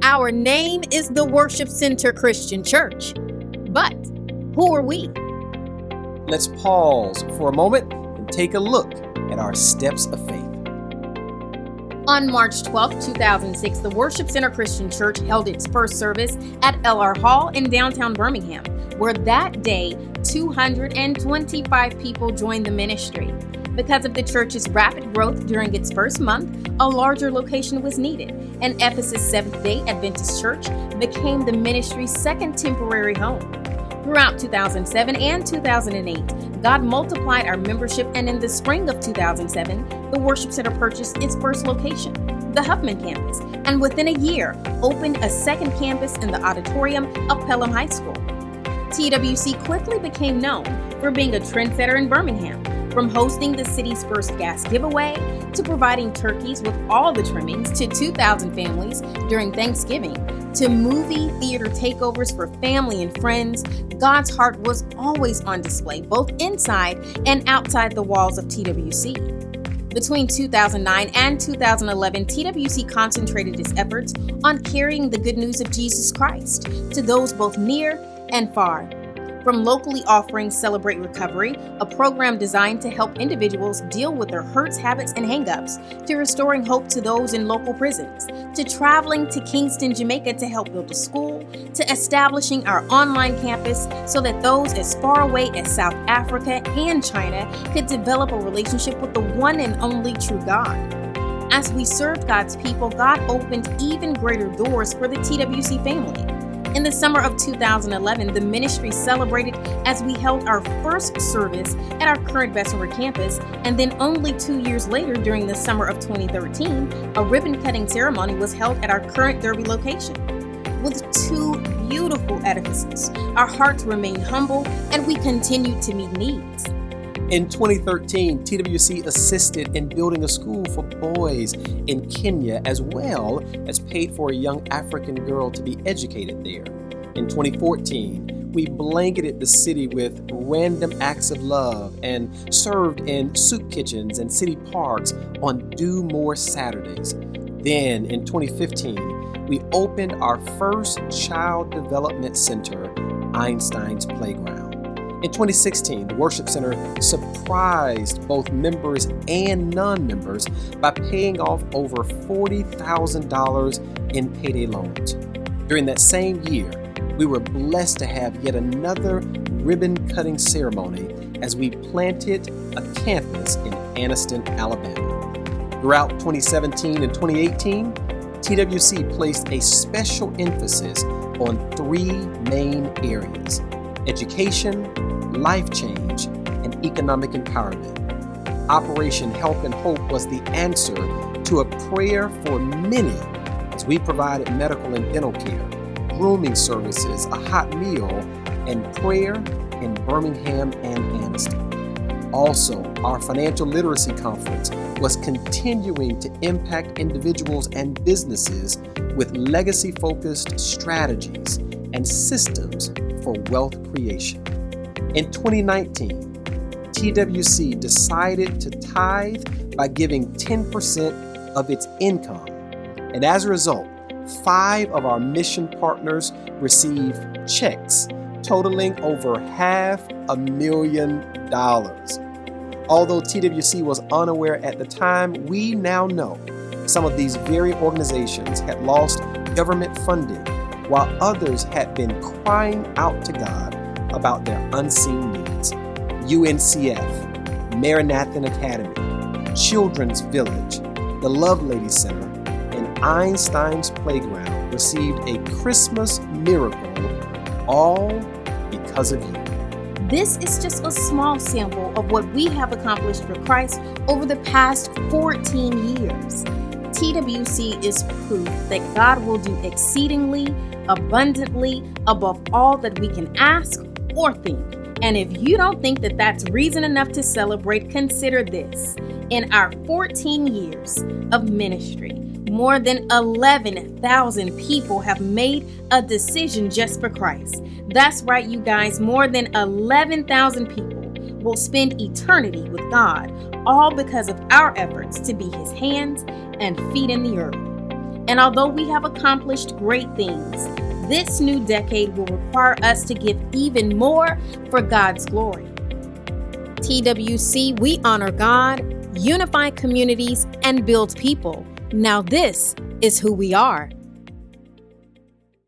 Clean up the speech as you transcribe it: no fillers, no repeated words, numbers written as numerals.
Our name is the Worship Center Christian Church. But who are we? Let's pause for a moment and take a look at our steps of faith. On March 12, 2006, the Worship Center Christian Church held its first service at LR Hall in downtown Birmingham, where that day, 225 people joined the ministry. Because of the church's rapid growth during its first month, a larger location was needed, and Ephesus Seventh-day Adventist Church became the ministry's second temporary home. Throughout 2007 and 2008, God multiplied our membership, and in the spring of 2007, the Worship Center purchased its first location, the Huffman campus, and within a year, opened a second campus in the auditorium of Pelham High School. TWC quickly became known for being a trendsetter in Birmingham, from hosting the city's first gas giveaway to providing turkeys with all the trimmings to 2,000 families during Thanksgiving, to movie theater takeovers for family and friends. God's heart was always on display, both inside and outside the walls of TWC. Between 2009 and 2011, TWC concentrated its efforts on carrying the good news of Jesus Christ to those both near and far. From locally offering Celebrate Recovery, a program designed to help individuals deal with their hurts, habits, and hangups, to restoring hope to those in local prisons, to traveling to Kingston, Jamaica to help build a school, to establishing our online campus so that those as far away as South Africa and China could develop a relationship with the one and only true God. As we served God's people, God opened even greater doors for the TWC family. In the summer of 2011, the ministry celebrated as we held our first service at our current Bessemer campus, and then only 2 years later, during the summer of 2013, a ribbon-cutting ceremony was held at our current Derby location. With two beautiful edifices, our hearts remained humble, and we continued to meet needs. In 2013, TWC assisted in building a school for boys in Kenya, as well as paid for a young African girl to be educated there. In 2014, we blanketed the city with random acts of love and served in soup kitchens and city parks on Do More Saturdays. Then in 2015, we opened our first child development center, Einstein's Playground. In 2016, the Worship Center surprised both members and non-members by paying off over $40,000 in payday loans. During that same year, we were blessed to have yet another ribbon-cutting ceremony as we planted a campus in Anniston, Alabama. Throughout 2017 and 2018, TWC placed a special emphasis on three main areas: education, life change, and economic empowerment. Operation Help and Hope was the answer to a prayer for many as we provided medical and dental care, grooming services, a hot meal, and prayer in Birmingham and Anniston. Also, our financial literacy conference was continuing to impact individuals and businesses with legacy-focused strategies and systems for wealth creation. In 2019, TWC decided to tithe by giving 10% of its income. And as a result, 5 of our mission partners received checks totaling over $500,000. Although TWC was unaware at the time, we now know some of these very organizations had lost government funding, while others had been crying out to God about their unseen needs. UNCF, Maranathan Academy, Children's Village, the Lovelady Center, and Einstein's Playground received a Christmas miracle, all because of you. This is just a small sample of what we have accomplished for Christ over the past 14 years. TWC is proof that God will do exceedingly, abundantly, above all that we can ask or think. And if you don't think that that's reason enough to celebrate, consider this. In our 14 years of ministry, more than 11,000 people have made a decision just for Christ. That's right, you guys, more than 11,000 people will spend eternity with God, all because of our efforts to be His hands and feet in the earth. And although we have accomplished great things, this new decade will require us to give even more for God's glory. TWC, we honor God, unify communities, and build people. Now this is who we are.